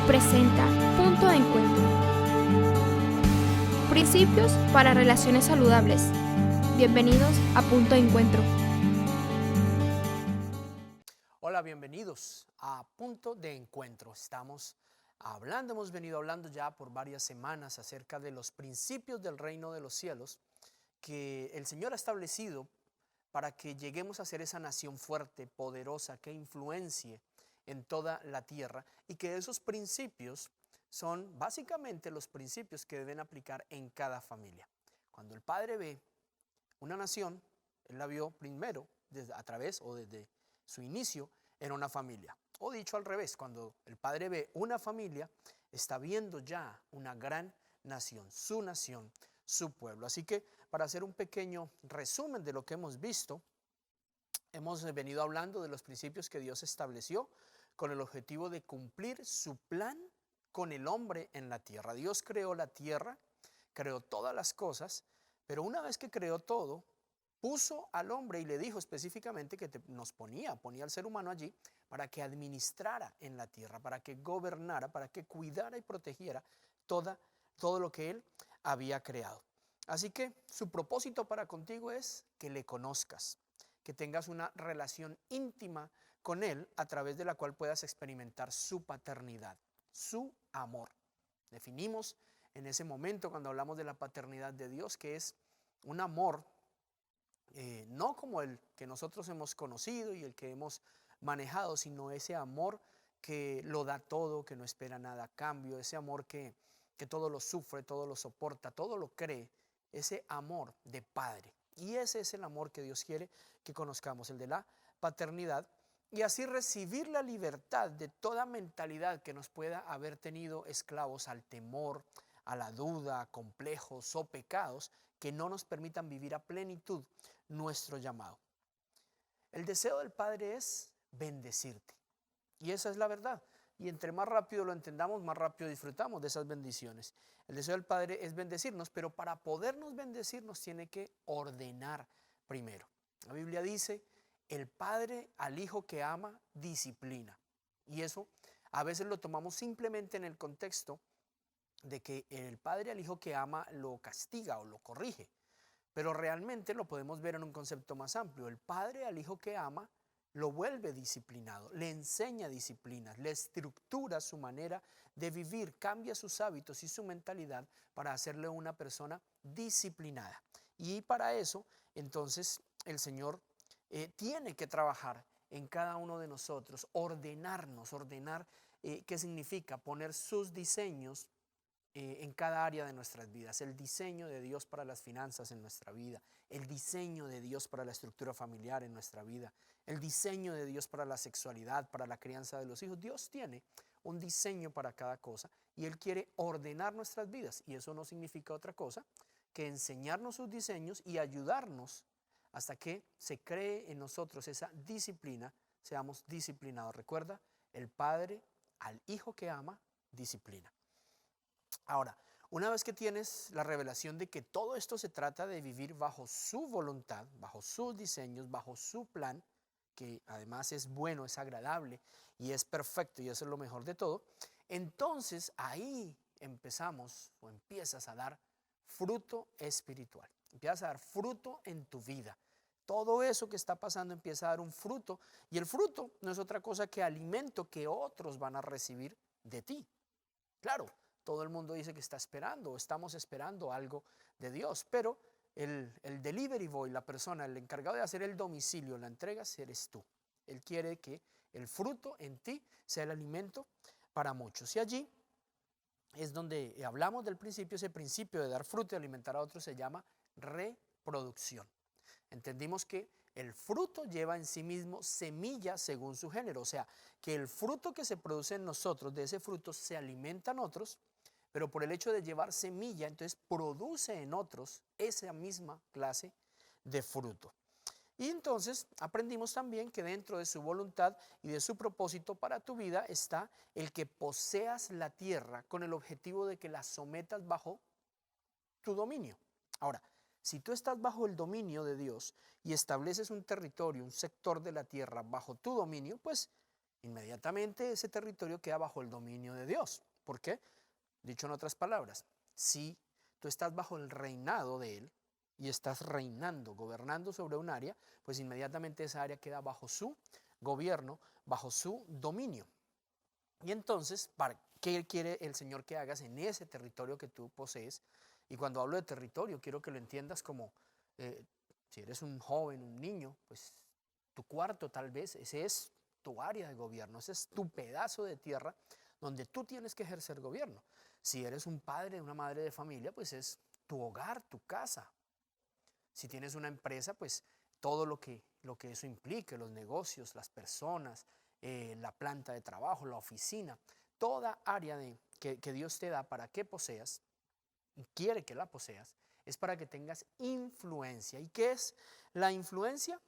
presenta Punto de Encuentro. Principios para relaciones saludables. Bienvenidos a Punto de Encuentro. Hola, bienvenidos a Punto de Encuentro. Hemos venido hablando ya por varias semanas acerca de los principios del reino de los cielos que el Señor ha establecido para que lleguemos a ser esa nación fuerte, poderosa, que influencie en toda la tierra, y que esos principios son básicamente los principios que deben aplicar en cada familia. Cuando el Padre ve una nación, Él la vio primero desde su inicio en una familia. O dicho al revés, cuando el Padre ve una familia, está viendo ya una gran nación, su pueblo. Así que para hacer un pequeño resumen de lo que hemos visto, hemos venido hablando de los principios que Dios estableció con el objetivo de cumplir su plan con el hombre en la tierra. Dios creó la tierra, creó todas las cosas, pero una vez que creó todo, puso al hombre y le dijo específicamente que ponía al ser humano allí para que administrara en la tierra, para que gobernara, para que cuidara y protegiera todo lo que Él había creado. Así que su propósito para contigo es que le conozcas, que tengas una relación íntima con Él a través de la cual puedas experimentar su paternidad, su amor. Definimos en ese momento cuando hablamos de la paternidad de Dios que es un amor no como el que nosotros hemos conocido y el que hemos manejado, sino ese amor que lo da todo, que no espera nada a cambio, ese amor que todo lo sufre, todo lo soporta, todo lo cree, ese amor de padre. Y ese es el amor que Dios quiere que conozcamos, el de la paternidad, y así recibir la libertad de toda mentalidad que nos pueda haber tenido esclavos al temor, a la duda, a complejos o pecados que no nos permitan vivir a plenitud nuestro llamado. El deseo del Padre es bendecirte, y esa es la verdad. Y entre más rápido lo entendamos, más rápido disfrutamos de esas bendiciones. El deseo del Padre es bendecirnos, pero para podernos bendecir nos tiene que ordenar primero. La Biblia dice, el Padre al Hijo que ama disciplina. Y eso a veces lo tomamos simplemente en el contexto de que el Padre al Hijo que ama lo castiga o lo corrige. Pero realmente lo podemos ver en un concepto más amplio. El Padre al Hijo que ama lo vuelve disciplinado, le enseña disciplinas, le estructura su manera de vivir, cambia sus hábitos y su mentalidad para hacerle una persona disciplinada. Y para eso, entonces, el Señor tiene que trabajar en cada uno de nosotros, ordenar, ¿qué significa? Poner sus diseños en cada área de nuestras vidas, el diseño de Dios para las finanzas en nuestra vida, el diseño de Dios para la estructura familiar en nuestra vida, el diseño de Dios para la sexualidad, para la crianza de los hijos. Dios tiene un diseño para cada cosa y Él quiere ordenar nuestras vidas, y eso no significa otra cosa que enseñarnos sus diseños y ayudarnos hasta que se cree en nosotros esa disciplina, seamos disciplinados. Recuerda, el Padre al Hijo que ama disciplina. Ahora, una vez que tienes la revelación de que todo esto se trata de vivir bajo su voluntad, bajo sus diseños, bajo su plan, que además es bueno, es agradable y es perfecto, y eso es lo mejor de todo, entonces ahí empiezas a dar fruto espiritual, empiezas a dar fruto en tu vida. Todo eso que está pasando empieza a dar un fruto, y el fruto no es otra cosa que alimento que otros van a recibir de ti. Claro, todo el mundo dice que está esperando o estamos esperando algo de Dios, pero el delivery boy, la persona, el encargado de hacer el domicilio, la entrega, eres tú. Él quiere que el fruto en ti sea el alimento para muchos. Y allí es donde hablamos del principio, ese principio de dar fruto y alimentar a otros se llama reproducción. Entendimos que el fruto lleva en sí mismo semilla según su género, o sea, que el fruto que se produce en nosotros, de ese fruto se alimentan otros, pero por el hecho de llevar semilla, entonces produce en otros esa misma clase de fruto. Y entonces aprendimos también que dentro de su voluntad y de su propósito para tu vida está el que poseas la tierra con el objetivo de que la sometas bajo tu dominio. Ahora, si tú estás bajo el dominio de Dios y estableces un territorio, un sector de la tierra bajo tu dominio, pues inmediatamente ese territorio queda bajo el dominio de Dios. ¿Por qué? Dicho en otras palabras, si tú estás bajo el reinado de Él y estás reinando, gobernando sobre un área, pues inmediatamente esa área queda bajo su gobierno, bajo su dominio. Y entonces, ¿qué quiere el Señor que hagas en ese territorio que tú posees? Y cuando hablo de territorio, quiero que lo entiendas como, si eres un joven, un niño, pues tu cuarto tal vez, ese es tu área de gobierno, ese es tu pedazo de tierra donde tú tienes que ejercer gobierno. Si eres un padre, una madre de familia, pues es tu hogar, tu casa. Si tienes una empresa, pues todo lo que eso implique, los negocios, las personas, la planta de trabajo, la oficina, toda área que Dios te da para que poseas, y quiere que la poseas, es para que tengas influencia. ¿Y qué es la influencia?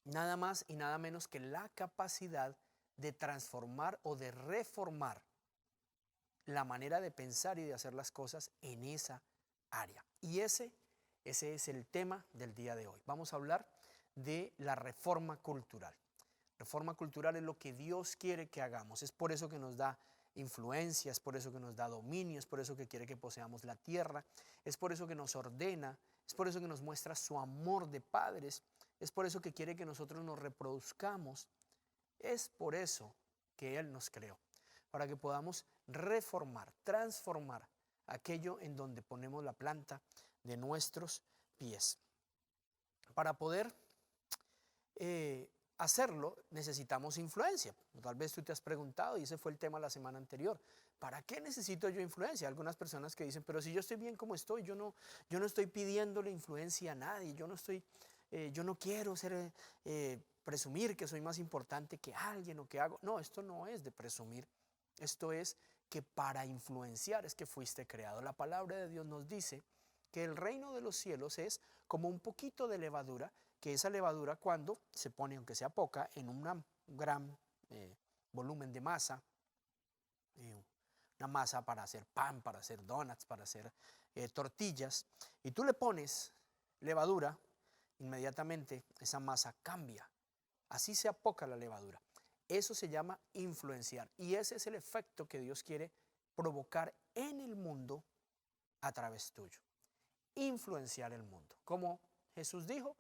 Nada más y nada menos que la capacidad de transformar o de reformar la manera de pensar y de hacer las cosas en esa área. Y ese es el tema del día de hoy. Vamos a hablar de la reforma cultural. Reforma cultural es lo que Dios quiere que hagamos. Es por eso que nos da influencia, es por eso que nos da dominio, es por eso que quiere que poseamos la tierra, es por eso que nos ordena, es por eso que nos muestra su amor de padres, es por eso que quiere que nosotros nos reproduzcamos, es por eso que Él nos creó, para que podamos reformar, transformar aquello en donde ponemos la planta de nuestros pies. Para poder hacerlo necesitamos influencia. Tal vez tú te has preguntado, y ese fue el tema la semana anterior, ¿para qué necesito yo influencia? Algunas personas que dicen, pero si yo estoy bien como estoy, yo no estoy pidiéndole influencia a nadie, yo no quiero presumir que soy más importante que alguien o que hago. No, esto no es de presumir, esto es que para influenciar es que fuiste creado. La palabra de Dios nos dice que el reino de los cielos es como un poquito de levadura, que esa levadura cuando se pone, aunque sea poca, en un gran volumen de masa, una masa para hacer pan, para hacer donuts, para hacer tortillas, y tú le pones levadura, inmediatamente esa masa cambia, así sea poca la levadura. Eso se llama influenciar, y ese es el efecto que Dios quiere provocar en el mundo a través tuyo. Influenciar el mundo. Como Jesús dijo,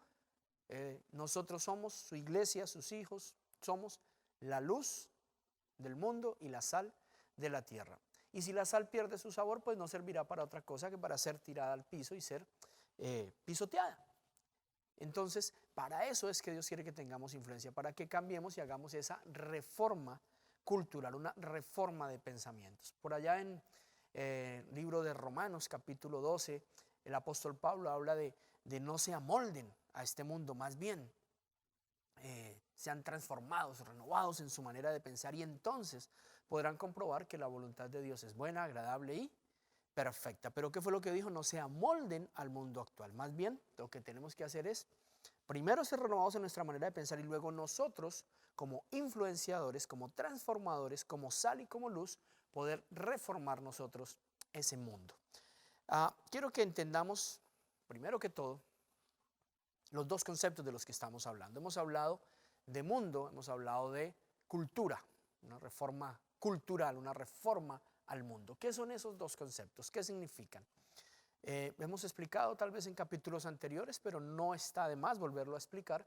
nosotros somos su iglesia, sus hijos, somos la luz del mundo y la sal de la tierra. Y si la sal pierde su sabor, pues no servirá para otra cosa que para ser tirada al piso y ser pisoteada. Entonces, para eso es que Dios quiere que tengamos influencia, para que cambiemos y hagamos esa reforma cultural, una reforma de pensamientos. Por allá en el libro de Romanos, capítulo 12, el apóstol Pablo habla de no se amolden a este mundo, más bien sean transformados, renovados en su manera de pensar, y entonces podrán comprobar que la voluntad de Dios es buena, agradable y perfecta. Pero ¿qué fue lo que dijo? No se amolden al mundo actual. Más bien, lo que tenemos que hacer es primero ser renovados en nuestra manera de pensar, y luego nosotros, como influenciadores, como transformadores, como sal y como luz, poder reformar nosotros ese mundo. Quiero que entendamos, primero que todo, los dos conceptos de los que estamos hablando. Hemos hablado de mundo, hemos hablado de cultura, una reforma cultural, una reforma al mundo. ¿Qué son esos dos conceptos? ¿Qué significan? Hemos explicado tal vez en capítulos anteriores, pero no está de más volverlo a explicar,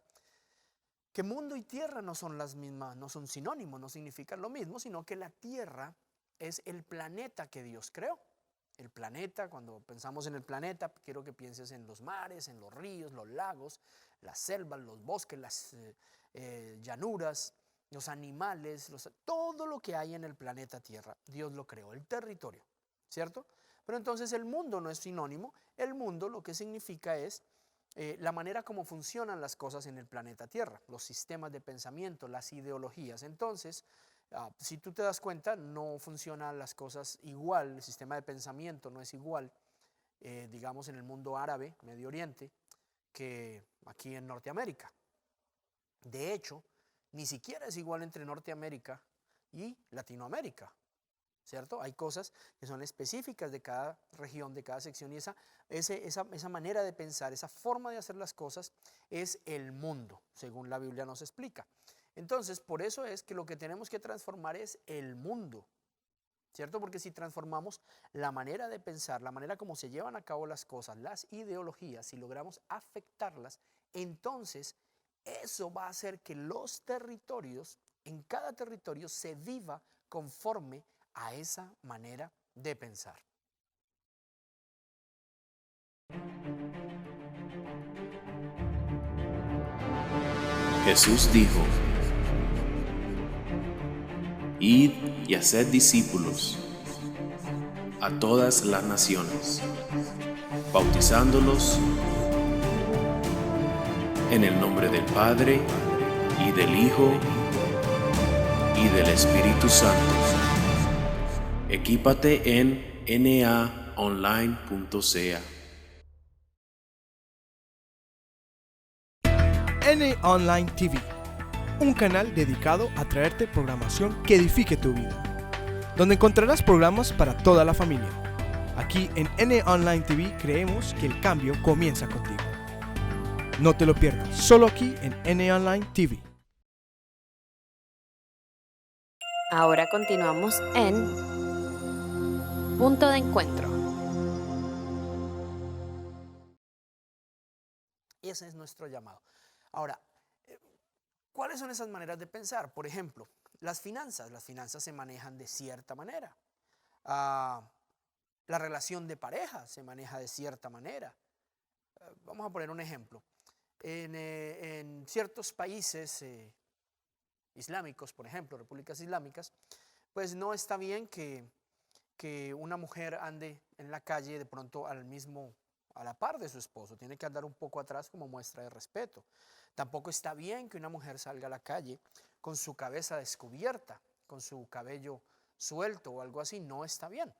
que mundo y tierra no son las mismas, no son sinónimos, no significan lo mismo, sino que la tierra es el planeta que Dios creó. El planeta, cuando pensamos en el planeta, quiero que pienses en los mares, en los ríos, los lagos, las selvas, los bosques, las llanuras, los animales, todo lo que hay en el planeta Tierra. Dios lo creó, el territorio, ¿cierto? Pero entonces el mundo no es sinónimo. El mundo lo que significa es la manera como funcionan las cosas en el planeta Tierra, los sistemas de pensamiento, las ideologías. Entonces, si tú te das cuenta, no funcionan las cosas igual, el sistema de pensamiento no es igual, digamos, en el mundo árabe, Medio Oriente, que aquí en Norteamérica. De hecho, ni siquiera es igual entre Norteamérica y Latinoamérica, ¿cierto? Hay cosas que son específicas de cada región, de cada sección, y esa manera de pensar, esa forma de hacer las cosas es el mundo, según la Biblia nos explica. Entonces, por eso es que lo que tenemos que transformar es el mundo, ¿cierto? Porque si transformamos la manera de pensar, la manera como se llevan a cabo las cosas, las ideologías, si logramos afectarlas, entonces eso va a hacer que los territorios, en cada territorio, se viva conforme a esa manera de pensar. Jesús dijo: Id y haced discípulos a todas las naciones, bautizándolos en el nombre del Padre, y del Hijo, y del Espíritu Santo. Equípate en naonline.ca. NA Online TV, un canal dedicado a traerte programación que edifique tu vida, donde encontrarás programas para toda la familia. Aquí en NA Online TV creemos que el cambio comienza contigo. No te lo pierdas, solo aquí en NA Online TV. Ahora continuamos en Punto de Encuentro. Ese es nuestro llamado. Ahora, ¿cuáles son esas maneras de pensar? Por ejemplo, las finanzas se manejan de cierta manera. La relación de pareja se maneja de cierta manera. Vamos a poner un ejemplo. En ciertos países islámicos, por ejemplo, repúblicas islámicas, pues no está bien que una mujer ande en la calle de pronto a la par de su esposo. Tiene que andar un poco atrás como muestra de respeto. Tampoco está bien que una mujer salga a la calle con su cabeza descubierta, con su cabello suelto o algo así. No está bien.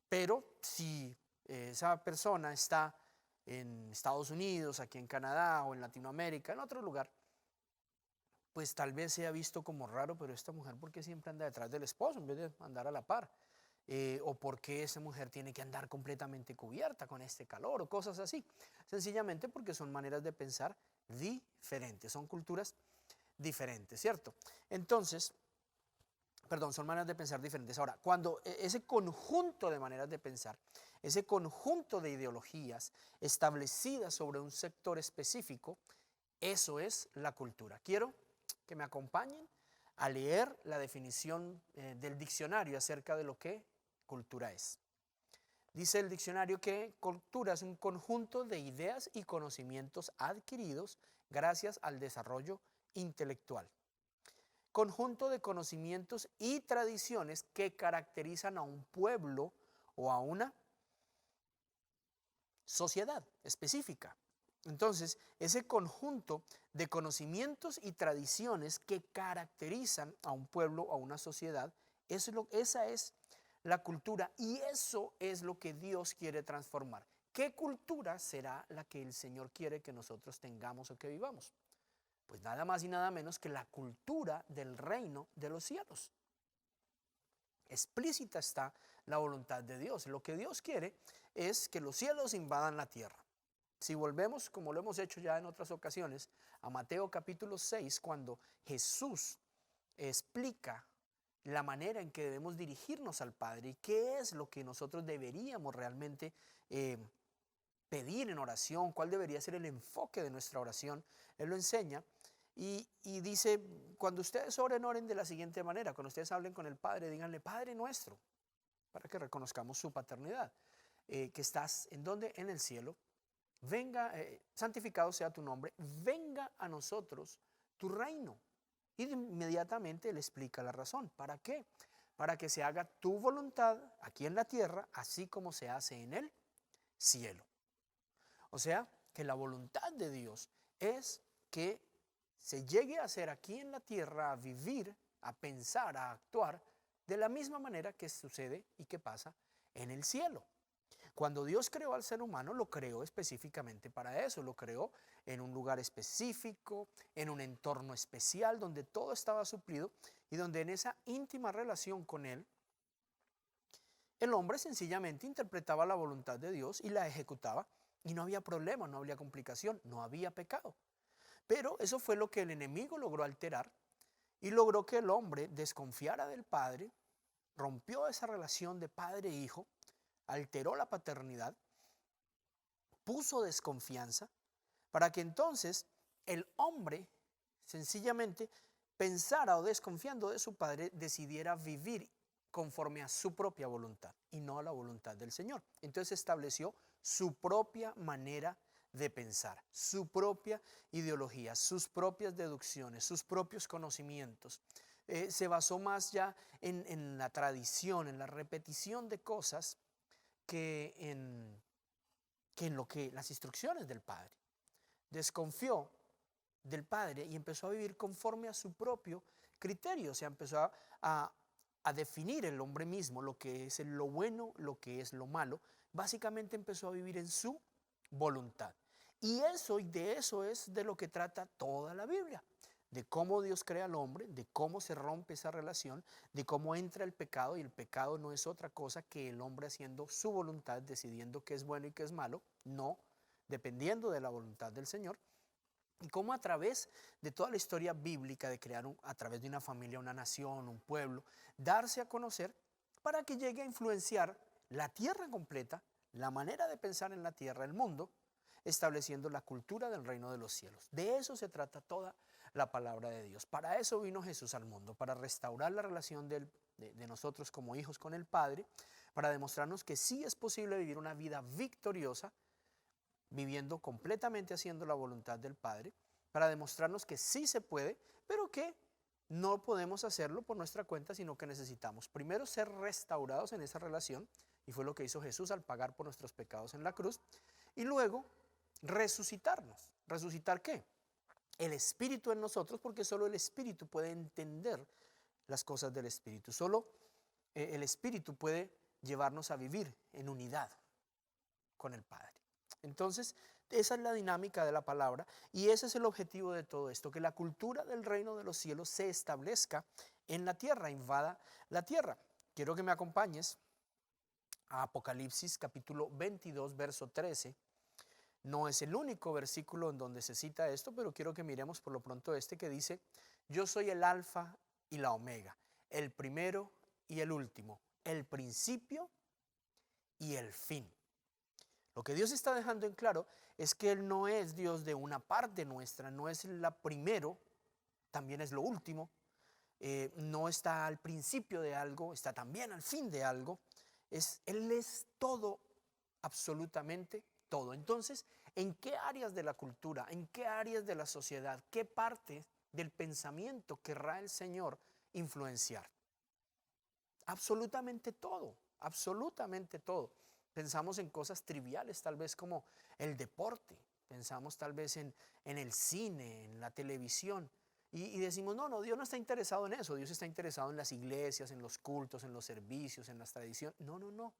Pero si esa persona está en Estados Unidos, aquí en Canadá o en Latinoamérica, en otro lugar, pues tal vez sea visto como raro, pero esta mujer, ¿por qué siempre anda detrás del esposo en vez de andar a la par? O por qué esa mujer tiene que andar completamente cubierta con este calor o cosas así. Sencillamente porque son maneras de pensar diferentes, son culturas diferentes, ¿cierto? Entonces, son maneras de pensar diferentes. Ahora, cuando ese conjunto de maneras de pensar, ese conjunto de ideologías establecidas sobre un sector específico, eso es la cultura. Quiero que me acompañen a leer la definición del diccionario acerca de lo que cultura es. Dice el diccionario que cultura es un conjunto de ideas y conocimientos adquiridos gracias al desarrollo intelectual. Conjunto de conocimientos y tradiciones que caracterizan a un pueblo o a una sociedad específica. Entonces, ese conjunto de conocimientos y tradiciones que caracterizan a un pueblo o a una sociedad, esa es la cultura, y eso es lo que Dios quiere transformar. ¿Qué cultura será la que el Señor quiere que nosotros tengamos o que vivamos? Pues nada más y nada menos que la cultura del reino de los cielos. Explícita está la voluntad de Dios. Lo que Dios quiere es que los cielos invadan la tierra. Si volvemos, como lo hemos hecho ya en otras ocasiones, a Mateo capítulo 6, cuando Jesús explica la manera en que debemos dirigirnos al Padre y qué es lo que nosotros deberíamos realmente pedir en oración, cuál debería ser el enfoque de nuestra oración, Él lo enseña y dice: cuando ustedes oren de la siguiente manera, cuando ustedes hablen con el Padre, díganle: Padre nuestro, para que reconozcamos su paternidad, que estás ¿en dónde? En el cielo. Venga, santificado sea tu nombre, venga a nosotros tu reino. Y inmediatamente Él explica la razón. ¿Para qué? Para que se haga tu voluntad aquí en la tierra, así como se hace en el cielo. O sea, que la voluntad de Dios es que se llegue a hacer aquí en la tierra, a vivir, a pensar, a actuar de la misma manera que sucede y que pasa en el cielo. Cuando Dios creó al ser humano, lo creó específicamente para eso, lo creó en un lugar específico, en un entorno especial, donde todo estaba suplido y donde en esa íntima relación con Él, el hombre sencillamente interpretaba la voluntad de Dios y la ejecutaba, y no había problema, no había complicación, no había pecado. Pero eso fue lo que el enemigo logró alterar y logró que el hombre desconfiara del padre, rompió esa relación de padre e hijo, alteró la paternidad, puso desconfianza para que entonces el hombre sencillamente pensara o desconfiando de su padre decidiera vivir conforme a su propia voluntad y no a la voluntad del Señor. Entonces estableció su propia manera de pensar, su propia ideología, sus propias deducciones, sus propios conocimientos. Se basó más ya en la tradición, en la repetición de cosas que en lo que las instrucciones del Padre. Desconfió del Padre y empezó a vivir conforme a su propio criterio. O sea, empezó a definir el hombre mismo, lo que es lo bueno, lo que es lo malo. Básicamente empezó a vivir en su voluntad. Y de eso es de lo que trata toda la Biblia. De cómo Dios crea al hombre, de cómo se rompe esa relación, de cómo entra el pecado, y el pecado no es otra cosa que el hombre haciendo su voluntad, decidiendo qué es bueno y qué es malo, no dependiendo de la voluntad del Señor, y cómo a través de toda la historia bíblica de crear a través de una familia, una nación, un pueblo, darse a conocer para que llegue a influenciar la tierra completa, la manera de pensar en la tierra, el mundo, estableciendo la cultura del reino de los cielos. De eso se trata toda la palabra de Dios. Para eso vino Jesús al mundo, para restaurar la relación de nosotros como hijos con el Padre, para demostrarnos que sí es posible vivir una vida victoriosa, viviendo completamente haciendo la voluntad del Padre, para demostrarnos que sí se puede, pero que no podemos hacerlo por nuestra cuenta, sino que necesitamos primero ser restaurados en esa relación, y fue lo que hizo Jesús al pagar por nuestros pecados en la cruz, y luego resucitarnos. ¿Resucitar qué? El Espíritu en nosotros, porque solo el Espíritu puede entender las cosas del Espíritu. Solo el Espíritu puede llevarnos a vivir en unidad con el Padre. Entonces, esa es la dinámica de la palabra y ese es el objetivo de todo esto, que la cultura del reino de los cielos se establezca en la tierra, invada la tierra. Quiero que me acompañes a Apocalipsis capítulo 22, verso 13. No es el único versículo en donde se cita esto, pero quiero que miremos por lo pronto este que dice: yo soy el alfa y la omega, el primero y el último, el principio y el fin. Lo que Dios está dejando en claro es que Él no es Dios de una parte nuestra, no es la primero, también es lo último, no está al principio de algo, está también al fin de algo. Él es todo, absolutamente todo. Entonces, ¿en qué áreas de la cultura, en qué áreas de la sociedad, qué parte del pensamiento querrá el Señor influenciar? Absolutamente todo, absolutamente todo. Pensamos en cosas triviales, tal vez como el deporte, pensamos tal vez en el cine, en la televisión, y decimos, no, Dios no está interesado en eso, Dios está interesado en las iglesias, en los cultos, en los servicios, en las tradiciones. No.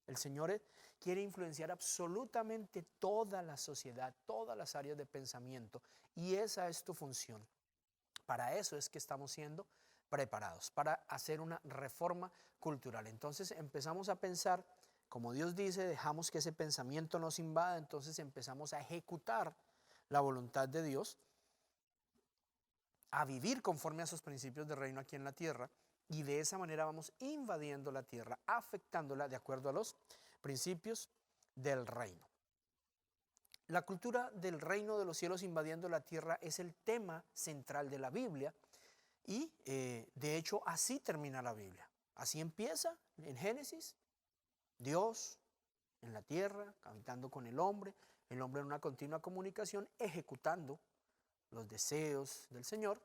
El Señor quiere influenciar absolutamente toda la sociedad, todas las áreas de pensamiento, y esa es tu función. Para eso es que estamos siendo preparados, para hacer una reforma cultural. Entonces empezamos a pensar, como Dios dice, dejamos que ese pensamiento nos invada, entonces empezamos a ejecutar la voluntad de Dios, a vivir conforme a sus principios de reino aquí en la tierra, y de esa manera vamos invadiendo la tierra, afectándola de acuerdo a los principios del reino. La cultura del reino de los cielos invadiendo la tierra es el tema central de la Biblia y de hecho así termina la Biblia. Así empieza en Génesis, Dios en la tierra, habitando con el hombre en una continua comunicación, ejecutando los deseos del Señor,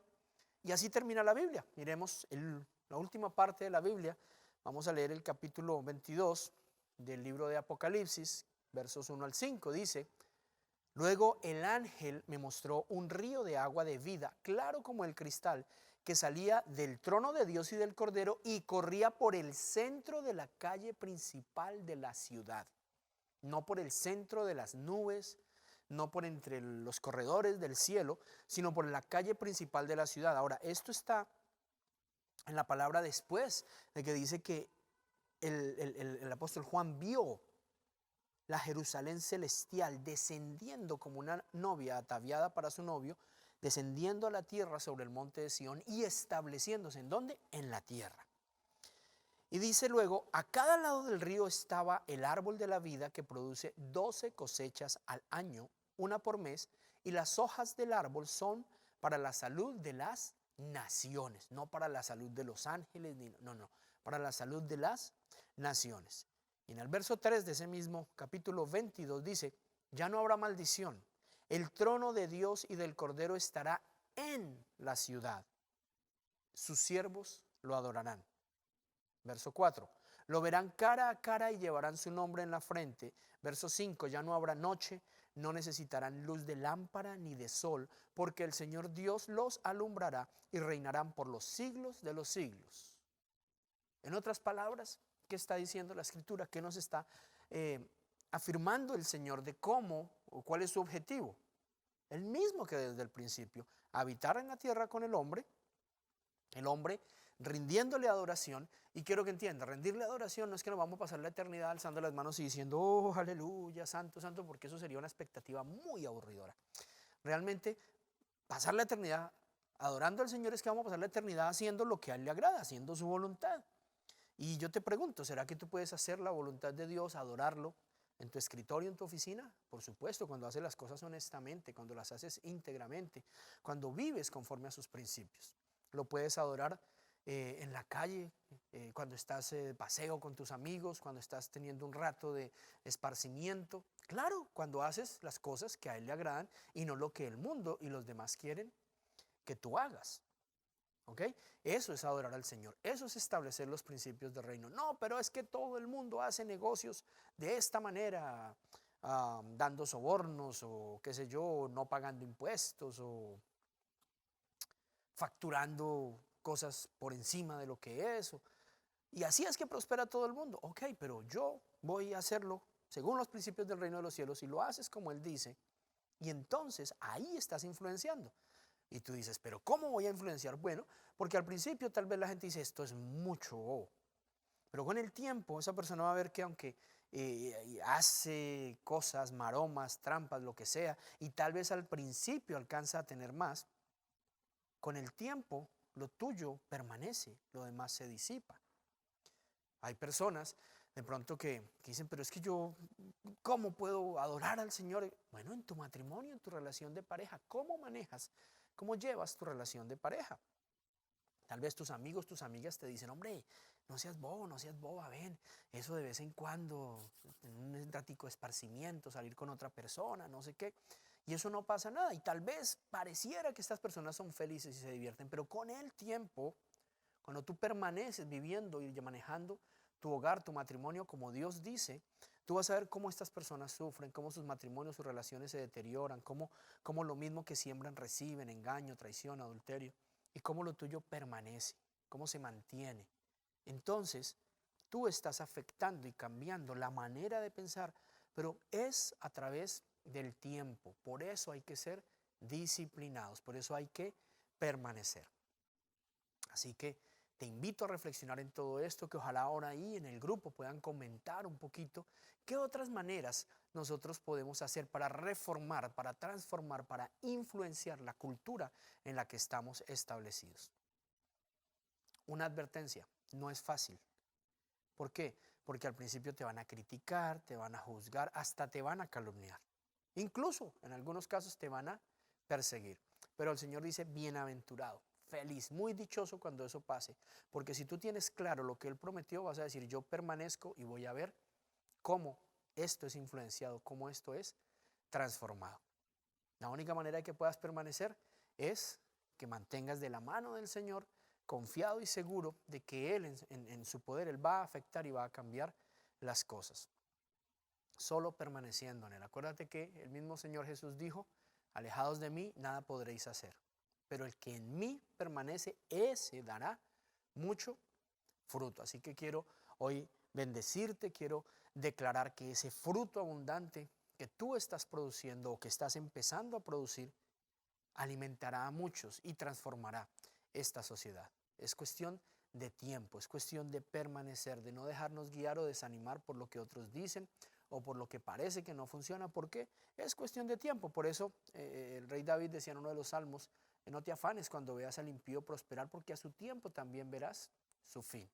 y así termina la Biblia. Miremos la última parte de la Biblia. Vamos a leer el capítulo 22 del libro de Apocalipsis, versos 1 al 5, dice: luego el ángel me mostró un río de agua de vida, claro como el cristal, que salía del trono de Dios y del Cordero y corría por el centro de la calle principal de la ciudad. No por el centro de las nubes, no por entre los corredores del cielo, sino por la calle principal de la ciudad. Ahora, esto está en la palabra después de que dice que el apóstol Juan vio la Jerusalén celestial descendiendo como una novia ataviada para su novio descendiendo a la tierra sobre el monte de Sión y estableciéndose. ¿En dónde? En la tierra. Y dice luego, a cada lado del río estaba el árbol de la vida que produce 12 cosechas al año, una por mes, y las hojas del árbol son para la salud de las naciones, no para la salud de los ángeles, no, para la salud de las naciones. Y en el verso 3 de ese mismo capítulo 22 dice, ya no habrá maldición, el trono de Dios y del Cordero estará en la ciudad, sus siervos lo adorarán. Verso 4, lo verán cara a cara y llevarán su nombre en la frente. Verso 5, ya no habrá noche, no necesitarán luz de lámpara ni de sol, porque el Señor Dios los alumbrará y reinarán por los siglos de los siglos. En otras palabras, ¿qué está diciendo la Escritura? ¿Qué nos está afirmando el Señor de cómo o cuál es su objetivo? El mismo que desde el principio, habitar en la tierra con el hombre rindiéndole adoración. Y quiero que entienda, rendirle adoración no es que nos vamos a pasar la eternidad alzando las manos y diciendo, oh, aleluya, santo, santo, porque eso sería una expectativa muy aburridora. Realmente, pasar la eternidad adorando al Señor es que vamos a pasar la eternidad haciendo lo que a Él le agrada, haciendo su voluntad. Y yo te pregunto, ¿será que tú puedes hacer la voluntad de Dios, adorarlo en tu escritorio, en tu oficina? Por supuesto, cuando haces las cosas honestamente, cuando las haces íntegramente, cuando vives conforme a sus principios. Lo puedes adorar en la calle, cuando estás de paseo con tus amigos, cuando estás teniendo un rato de esparcimiento. Claro, cuando haces las cosas que a Él le agradan y no lo que el mundo y los demás quieren que tú hagas. ¿Ok? Eso es adorar al Señor, eso es establecer los principios del reino. No, pero es que todo el mundo hace negocios de esta manera, dando sobornos o qué sé yo, no pagando impuestos o facturando cosas por encima de lo que es. Y así es que prospera todo el mundo. Ok, pero yo voy a hacerlo según los principios del reino de los cielos y lo haces como Él dice. Y entonces ahí estás influenciando. Y tú dices, pero ¿cómo voy a influenciar? Bueno, porque al principio tal vez la gente dice, esto es mucho. Pero con el tiempo esa persona va a ver que aunque hace cosas, maromas, trampas, lo que sea, y tal vez al principio alcanza a tener más, con el tiempo lo tuyo permanece, lo demás se disipa. Hay personas de pronto que dicen, pero es que yo, ¿cómo puedo adorar al Señor? Bueno, en tu matrimonio, en tu relación de pareja, ¿cómo manejas? ¿Cómo llevas tu relación de pareja? Tal vez tus amigos, tus amigas te dicen, hombre, no seas bobo, no seas boba, ven, eso de vez en cuando, en un ratico de esparcimiento, salir con otra persona, no sé qué. Y eso no pasa nada. Y tal vez pareciera que estas personas son felices y se divierten, pero con el tiempo, cuando tú permaneces viviendo y manejando tu hogar, tu matrimonio como Dios dice, tú vas a ver cómo estas personas sufren, cómo sus matrimonios, sus relaciones se deterioran, cómo lo mismo que siembran reciben, engaño, traición, adulterio, y cómo lo tuyo permanece, cómo se mantiene. Entonces, tú estás afectando y cambiando la manera de pensar, pero es a través del tiempo. Por eso hay que ser disciplinados, por eso hay que permanecer. Así que te invito a reflexionar en todo esto, que ojalá ahora ahí en el grupo puedan comentar un poquito qué otras maneras nosotros podemos hacer para reformar, para transformar, para influenciar la cultura en la que estamos establecidos. Una advertencia, no es fácil. ¿Por qué? Porque al principio te van a criticar, te van a juzgar, hasta te van a calumniar. Incluso en algunos casos te van a perseguir. Pero el Señor dice, bienaventurado, feliz, muy dichoso cuando eso pase. Porque si tú tienes claro lo que Él prometió, vas a decir, yo permanezco y voy a ver cómo esto es influenciado, cómo esto es transformado. La única manera de que puedas permanecer es que mantengas de la mano del Señor, confiado y seguro de que Él en su poder, Él va a afectar y va a cambiar las cosas. Solo permaneciendo en Él. Acuérdate que el mismo Señor Jesús dijo, alejados de mí, nada podréis hacer. Pero el que en mí permanece, ese dará mucho fruto. Así que quiero hoy bendecirte, quiero declarar que ese fruto abundante que tú estás produciendo o que estás empezando a producir, alimentará a muchos y transformará esta sociedad. Es cuestión de tiempo, es cuestión de permanecer, de no dejarnos guiar o desanimar por lo que otros dicen o por lo que parece que no funciona, porque es cuestión de tiempo. Por eso el rey David decía en uno de los salmos, no te afanes cuando veas al impío prosperar, porque a su tiempo también verás su fin.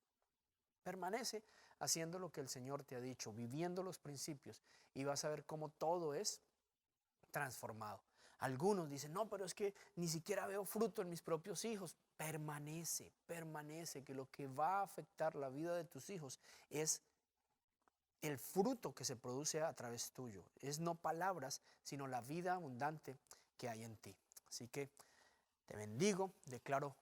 Permanece haciendo lo que el Señor te ha dicho, viviendo los principios, y vas a ver cómo todo es transformado. Algunos dicen, no, pero es que ni siquiera veo fruto en mis propios hijos. Permanece, que lo que va a afectar la vida de tus hijos es el fruto que se produce a través tuyo. Es no palabras, sino la vida abundante que hay en ti. Así que te bendigo, declaro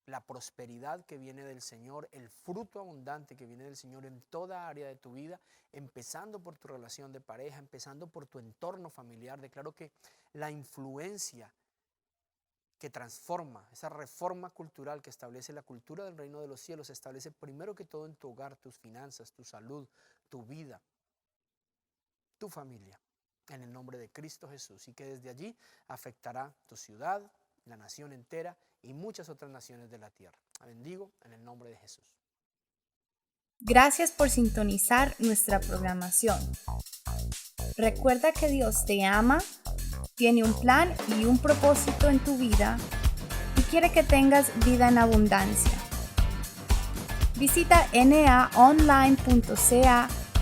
la prosperidad que viene del Señor, el fruto abundante que viene del Señor en toda área de tu vida, empezando por tu relación de pareja, empezando por tu entorno familiar. Declaro que la influencia que transforma, esa reforma cultural que establece la cultura del reino de los cielos, se establece primero que todo en tu hogar, tus finanzas, tu salud, tu vida, tu familia, en el nombre de Cristo Jesús, y que desde allí afectará tu ciudad, la nación entera y muchas otras naciones de la tierra. La bendigo en el nombre de Jesús. Gracias por sintonizar nuestra programación. Recuerda que Dios te ama, tiene un plan y un propósito en tu vida y quiere que tengas vida en abundancia. Visita naonline.ca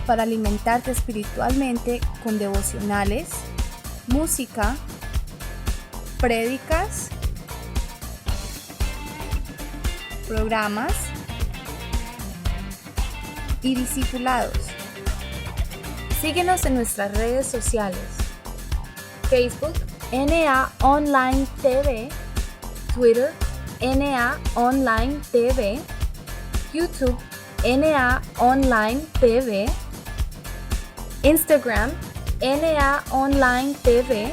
para alimentarte espiritualmente con devocionales, música, prédicas, programas y discipulados. Síguenos en nuestras redes sociales: Facebook, NA Online TV, Twitter, NA Online TV, YouTube, NA Online TV, Instagram, NA Online TV,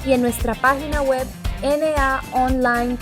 y en nuestra página web naonline.ca.